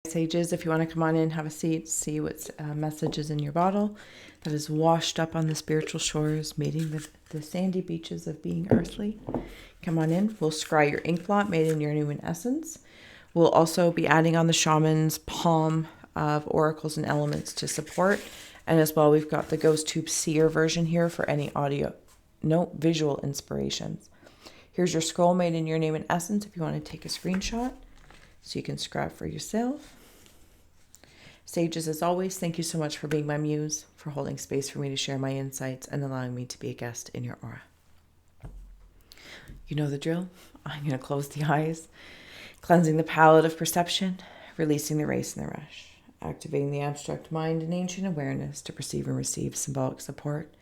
Sages, if you want to come on in, have a seat, see what messages in your bottle that is washed up on the spiritual shores, meeting the sandy beaches of being earthly. Come on in. We'll scry your ink blot made in your new in essence. We'll also be adding on the shaman's palm of oracles and elements to support. And as well, we've got the Ghost Tube Seer version here for any visual inspirations. Here's your scroll made in your name and essence if you want to take a screenshot so you can scribe for yourself. Sages, as always, thank you so much for being my muse, for holding space for me to share my insights and allowing me to be a guest in your aura. You know the drill. I'm going to close the eyes, cleansing the palette of perception, releasing the race and the rush, activating the abstract mind and ancient awareness to perceive and receive symbolic support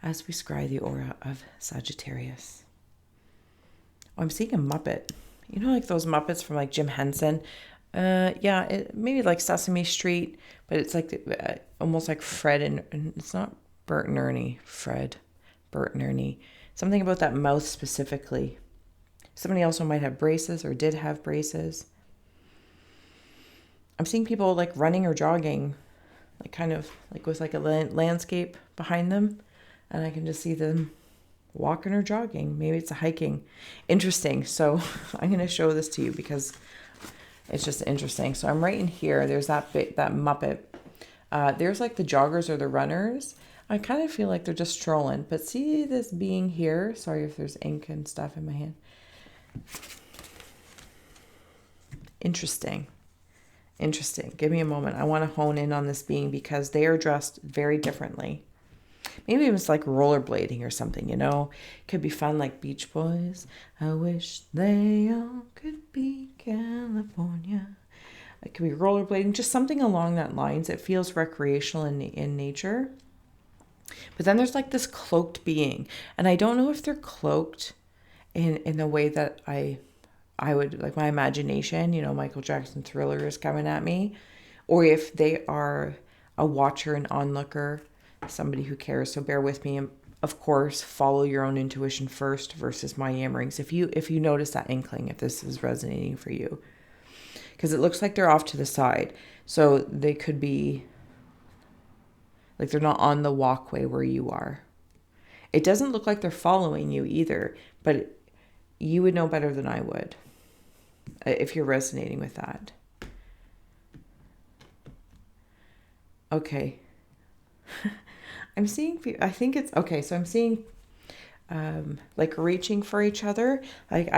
as we scry the aura of Sagittarius. Oh, I'm seeing a Muppet. You know, like those Muppets from like Jim Henson? Maybe like Sesame Street, but it's like almost like Fred and it's not Bert and Ernie. Fred, Bert and Ernie. Something about that mouth specifically. Somebody also might have braces or did have braces. I'm seeing people like running or jogging, like kind of like with like a landscape behind them, and I can just see them walking or jogging. Maybe it's a hiking. Interesting. So I'm going to show this to you because it's just interesting. So I'm right in here. There's that Muppet. There's like the joggers or the runners. I kind of feel like they're just strolling. But see this being here? Sorry if there's ink and stuff in my hand. Interesting. Give me a moment. I want to hone in on this being because they are dressed very differently. Maybe it was like rollerblading or something, you know. Could be fun like Beach Boys. I wish they all could be California. It could be rollerblading, just something along that lines. It feels recreational in nature. But then there's like this cloaked being. And I don't know if they're cloaked in the way that I would, like my imagination, you know, Michael Jackson Thriller is coming at me. Or if they are a watcher and onlooker, somebody who cares. So bear with me, and of course follow your own intuition first versus my yammerings if you notice that inkling, if this is resonating for you, because it looks like they're off to the side. So they could be like they're not on the walkway where you are. It doesn't look like they're following you either, but you would know better than I would if you're resonating with that. Okay. I'm seeing, I think it's, okay, so I'm seeing like reaching for each other. Like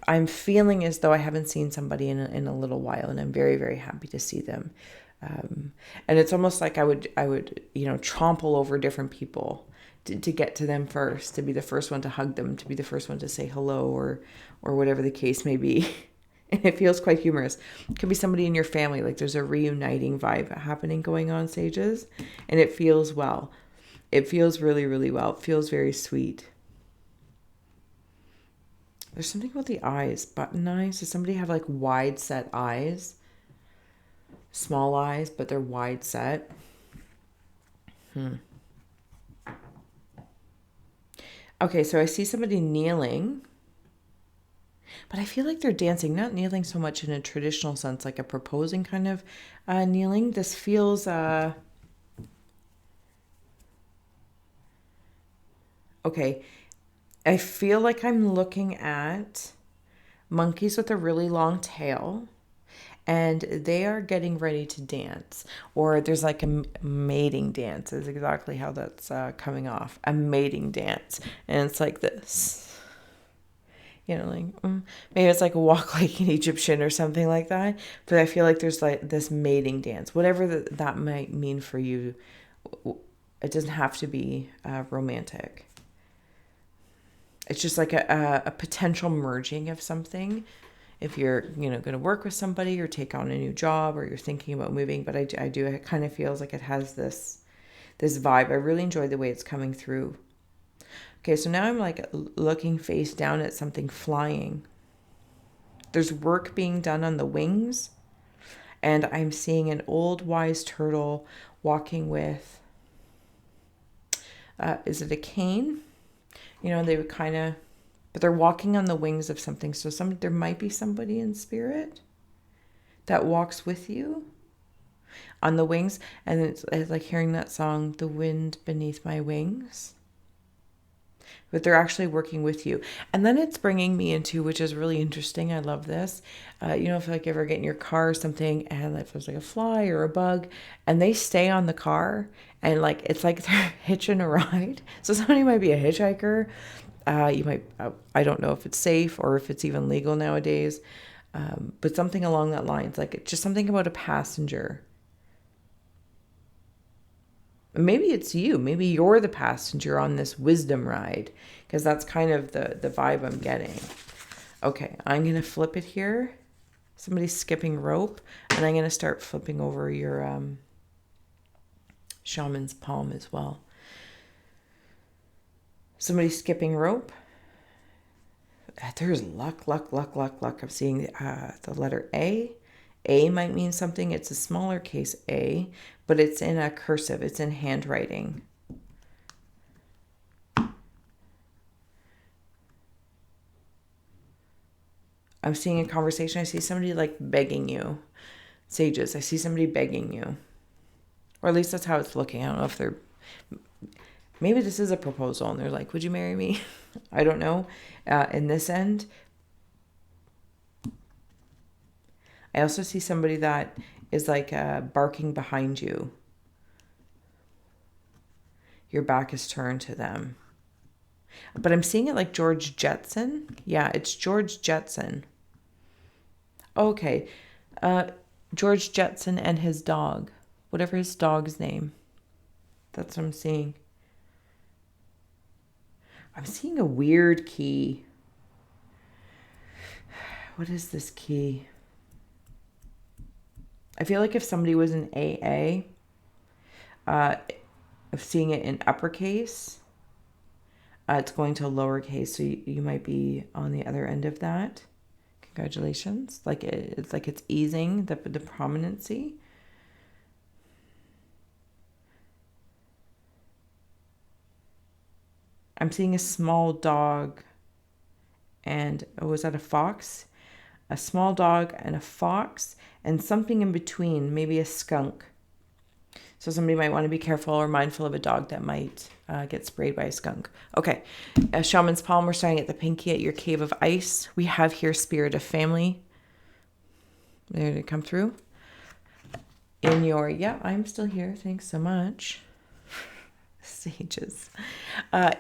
I'm feeling as though I haven't seen somebody in a little while, and I'm very, very happy to see them. And it's almost like I would, you know, trample over different people to get to them first, to be the first one to hug them, to be the first one to say hello or whatever the case may be. And it feels quite humorous. It could be somebody in your family, like there's a reuniting vibe happening going on, Sages, and it feels well. It feels really, really well. It feels very sweet. There's something about the eyes. Button eyes. Does somebody have like wide set eyes? Small eyes, but they're wide set. Okay, so I see somebody kneeling. But I feel like they're dancing, not kneeling so much in a traditional sense, like a proposing kind of kneeling. This feels... Okay, I feel like I'm looking at monkeys with a really long tail, and they are getting ready to dance. Or there's like a mating dance is exactly how that's coming off. A mating dance. And it's like this. You know, like maybe it's like a walk like an Egyptian or something like that. But I feel like there's like this mating dance. Whatever that might mean for you, it doesn't have to be romantic. It's just like a potential merging of something. If you're, you know, going to work with somebody or take on a new job or you're thinking about moving. But I do, it kind of feels like it has this vibe. I really enjoy the way it's coming through. Okay, so now I'm like looking face down at something flying. There's work being done on the wings. And I'm seeing an old wise turtle walking with, is it a cane? You know, they would kind of, but they're walking on the wings of something. So there might be somebody in spirit. that walks with you on the wings. And it's like hearing that song, The Wind Beneath My Wings. But they're actually working with you. And then it's bringing me into, which is really interesting. I love this. If like you ever get in your car or something and if there's like a fly or a bug and they stay on the car and like, it's like they're hitching a ride. So somebody might be a hitchhiker. You might, I don't know if it's safe or if it's even legal nowadays. But something along that lines, like it's just something about a passenger. Maybe it's you. Maybe you're the passenger on this wisdom ride, because that's kind of the vibe I'm getting. Okay, I'm going to flip it here. Somebody's skipping rope, and I'm going to start flipping over your shaman's palm as well. Somebody's skipping rope. There's luck. I'm seeing the letter A. A might mean something. It's a smaller case A, but it's in a cursive. It's in handwriting. I'm seeing a conversation. I see somebody like begging you. Sages, I see somebody begging you. Or at least that's how it's looking. I don't know if they're... Maybe this is a proposal and they're like, would you marry me? I don't know. In this end... I also see somebody that is like barking behind you. Your back is turned to them. But I'm seeing it like George Jetson. Yeah, it's George Jetson. Okay. George Jetson and his dog. Whatever his dog's name. That's what I'm seeing. I'm seeing a weird key. What is this key? I feel like if somebody was in AA, of seeing it in uppercase, it's going to lowercase. So you might be on the other end of that. Congratulations. It's like it's easing the prominency. I'm seeing a small dog and, was that a fox? A small dog and a fox and something in between, maybe a skunk. So somebody might want to be careful or mindful of a dog that might get sprayed by a skunk. Okay, Shaman's Palm, we're starting at the pinky at your cave of ice. We have here Spirit of Family. There to come through. In your, yeah, I'm still here. Thanks so much. Sages.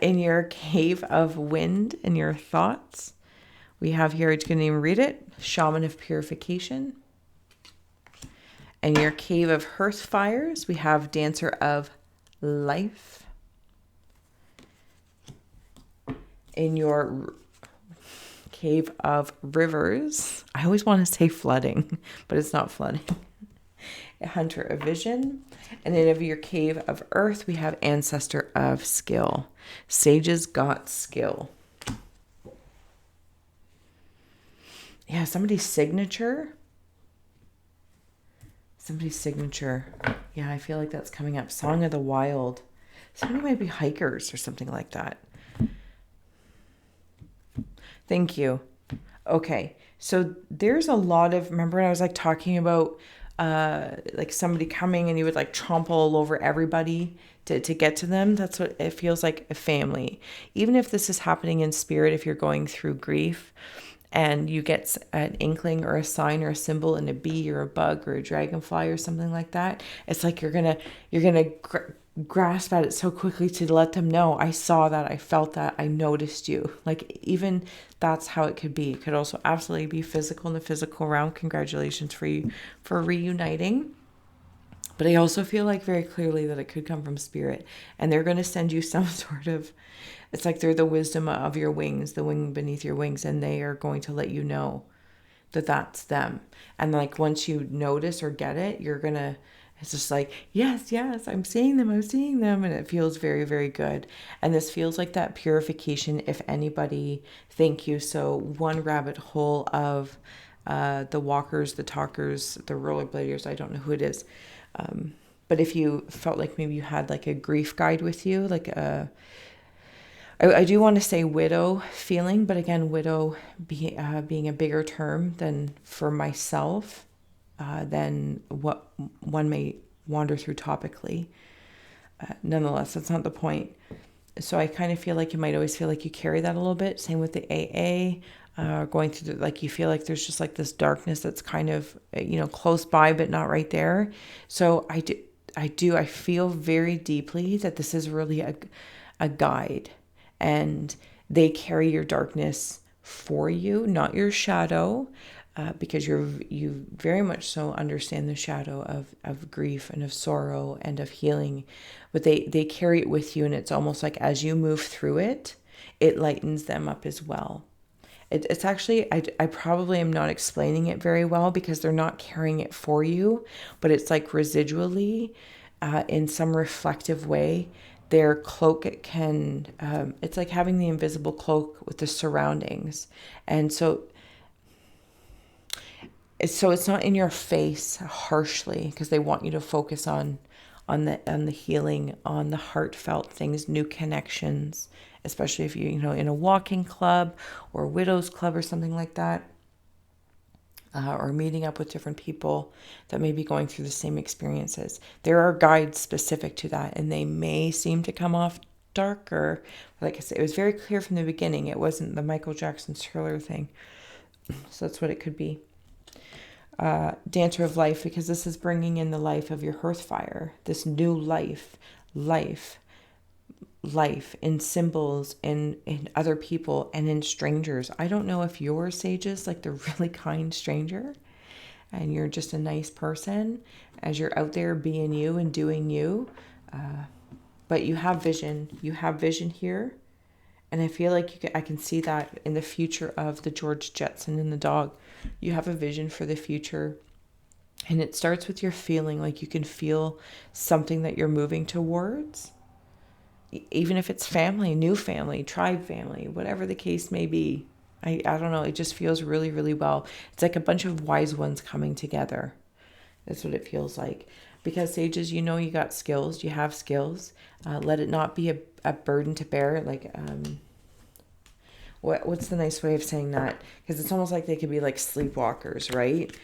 In your cave of wind, in your thoughts. We have here, I can even read it, Shaman of Purification. In your cave of hearth fires, we have Dancer of Life. In your cave of rivers, I always want to say flooding, but it's not flooding. Hunter of Vision. And in your cave of earth, we have Ancestor of Skill. Sages got skill. Yeah, somebody's signature. Somebody's signature. Yeah, I feel like that's coming up. Song of the Wild. Somebody might be hikers or something like that. Thank you. Okay, so there's a lot of, remember when I was like talking about like somebody coming and you would like trample all over everybody to get to them? That's what it feels like, a family. Even if this is happening in spirit, if you're going through grief, and you get an inkling or a sign or a symbol in a bee or a bug or a dragonfly or something like that, it's like you're gonna grasp at it so quickly to let them know, I saw that, I felt that, I noticed you. Like, even that's how it could be. It could also absolutely be physical in the physical realm. Congratulations for you for reuniting. But I also feel like very clearly that it could come from spirit, and they're going to send you some sort of, it's like they're the wisdom of your wings, the wing beneath your wings, and they are going to let you know that that's them. And like once you notice or get it, you're going to, it's just like, yes, I'm seeing them. And it feels very, very good. And this feels like that purification. If anybody, thank you. So one rabbit hole of the walkers, the talkers, the rollerbladers, I don't know who it is. But if you felt like maybe you had like a grief guide with you, like I do want to say widow feeling, but again, widow being a bigger term than for myself. than what one may wander through topically. Nonetheless, that's not the point. So I kind of feel like you might always feel like you carry that a little bit. Same with the AA, going through like you feel like there's just like this darkness that's kind of, close by, but not right there. So I feel very deeply that this is really a guide, and they carry your darkness for you, not your shadow, because you very much so understand the shadow of grief and of sorrow and of healing, but they carry it with you, and it's almost like as you move through it, it lightens them up as well. It's actually, I probably am not explaining it very well because they're not carrying it for you, but it's like residually, in some reflective way, their cloak can, it's like having the invisible cloak with the surroundings. And so it's not in your face harshly because they want you to focus on the healing, on the heartfelt things, new connections, especially if you in a walking club or a widow's club or something like that, or meeting up with different people that may be going through the same experiences. There are guides specific to that, and they may seem to come off darker. Like I said, it was very clear from the beginning. It wasn't the Michael Jackson Thriller thing. So that's what it could be. Dancer of life, because this is bringing in the life of your hearth fire, this new life in symbols, in other people, and in strangers. I don't know if you're sages, like the really kind stranger, and you're just a nice person as you're out there being you and doing you, but you have vision. You have vision here, and I feel like I can see that in the future of the George Jetson and the dog. You have a vision for the future, and it starts with your feeling, like you can feel something that you're moving towards, even if it's family, new family, tribe family, whatever the case may be. I don't know, it just feels really, really well. It's like a bunch of wise ones coming together. That's what it feels like. Because sages, you got skills, you have skills. Let it not be a burden to bear, like what's the nice way of saying that? Because it's almost like they could be like sleepwalkers, right?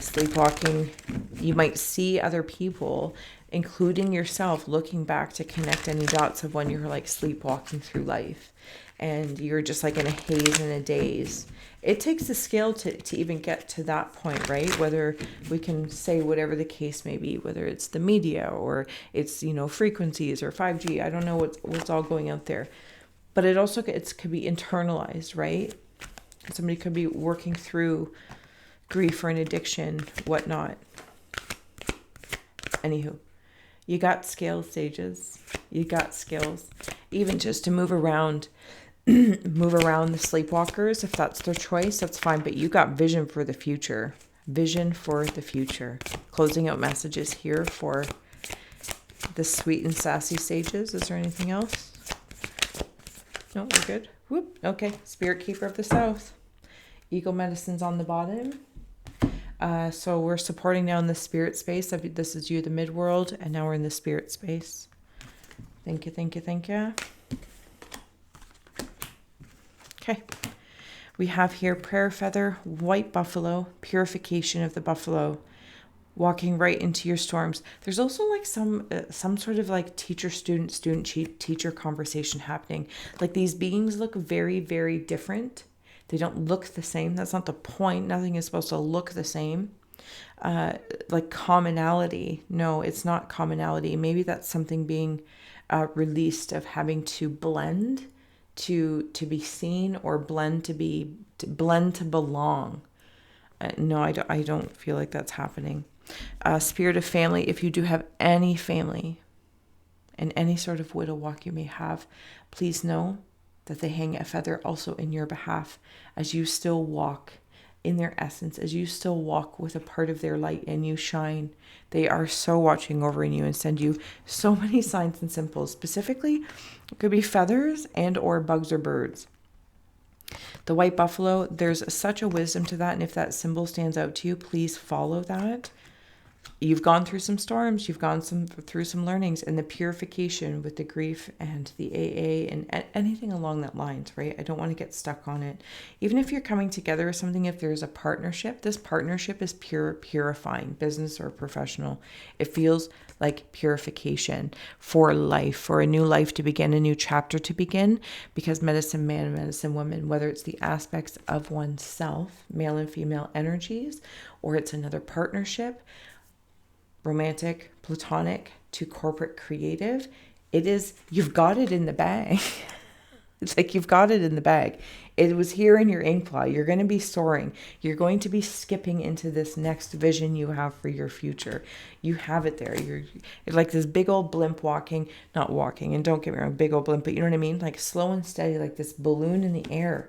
Sleepwalking, you might see other people, including yourself, looking back to connect any dots of when you were like sleepwalking through life. And you're just like in a haze and a daze. It takes a skill to even get to that point, right? Whether we can say whatever the case may be, whether it's the media or it's, frequencies or 5G. I don't know what's all going out there. But it also could be internalized, right? Somebody could be working through grief or an addiction, whatnot. Anywho, you got skills, sages. You got skills. Even just to move around the sleepwalkers, if that's their choice, that's fine. But you got vision for the future. Vision for the future. Closing out messages here for the sweet and sassy sages. Is there anything else? No, we're good. Whoop. Okay. Spirit Keeper of the South. Eagle Medicine's on the bottom. So we're supporting now in the spirit space. This is you, the midworld, and now we're in the spirit space. Thank you, thank you, thank you. Okay. We have here prayer feather, white buffalo, purification of the buffalo, walking right into your storms. There's also like some sort of like teacher conversation happening. Like these beings look very, very different. They don't look the same. That's not the point. Nothing is supposed to look the same. Like commonality. No, it's not commonality. Maybe that's something being released of having to blend to be seen, or blend to belong. No, I don't feel like that's happening. Spirit of family, if you do have any family and any sort of widow walk you may have, please know that they hang a feather also in your behalf as you still walk in their essence, as you still walk with a part of their light and you shine. They are so watching over you and send you so many signs and symbols. Specifically, it could be feathers and or bugs or birds. The white buffalo, there's such a wisdom to that, and if that symbol stands out to you, please follow that. You've gone through some storms, you've gone through some learnings, and the purification with the grief and the AA and anything along that lines, right? I don't want to get stuck on it. Even if you're coming together with something, if there's a partnership, this partnership is purifying, business or professional. It feels like purification for life, for a new life to begin, a new chapter to begin, because medicine man and medicine woman, whether it's the aspects of oneself, male and female energies, or it's another partnership, romantic, platonic to corporate creative, it is, you've got it in the bag. It's like you've got it in the bag. It was here in your ink pile. You're going to be soaring. You're going to be skipping into this next vision you have for your future. You have it there. You're like this big old blimp not walking, and don't get me wrong, big old blimp, but you know what I mean? Like slow and steady, like this balloon in the air,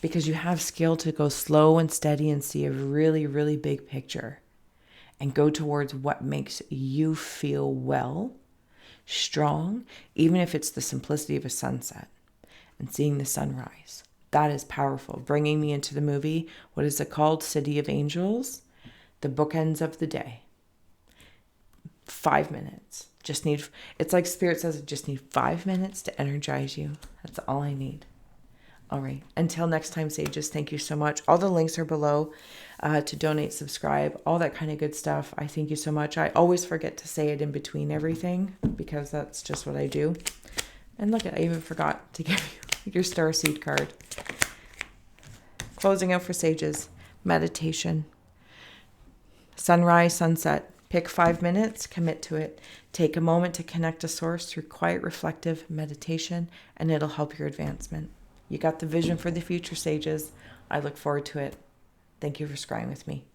because you have skill to go slow and steady and see a really, really big picture. And go towards what makes you feel well, strong, even if it's the simplicity of a sunset and seeing the sunrise. That is powerful. Bringing me into the movie, what is it called? City of Angels, the bookends of the day. 5 minutes. It's like Spirit says, I just need 5 minutes to energize you. That's all I need. All right. Until next time, Sages, thank you so much. All the links are below to donate, subscribe, all that kind of good stuff. I thank you so much. I always forget to say it in between everything because that's just what I do. And look, I even forgot to give you your starseed card. Closing out for Sages. Meditation. Sunrise, sunset. Pick 5 minutes, commit to it. Take a moment to connect to Source through quiet, reflective meditation, and it'll help your advancement. You got the vision for the future, Sages. I look forward to it. Thank you for scrying with me.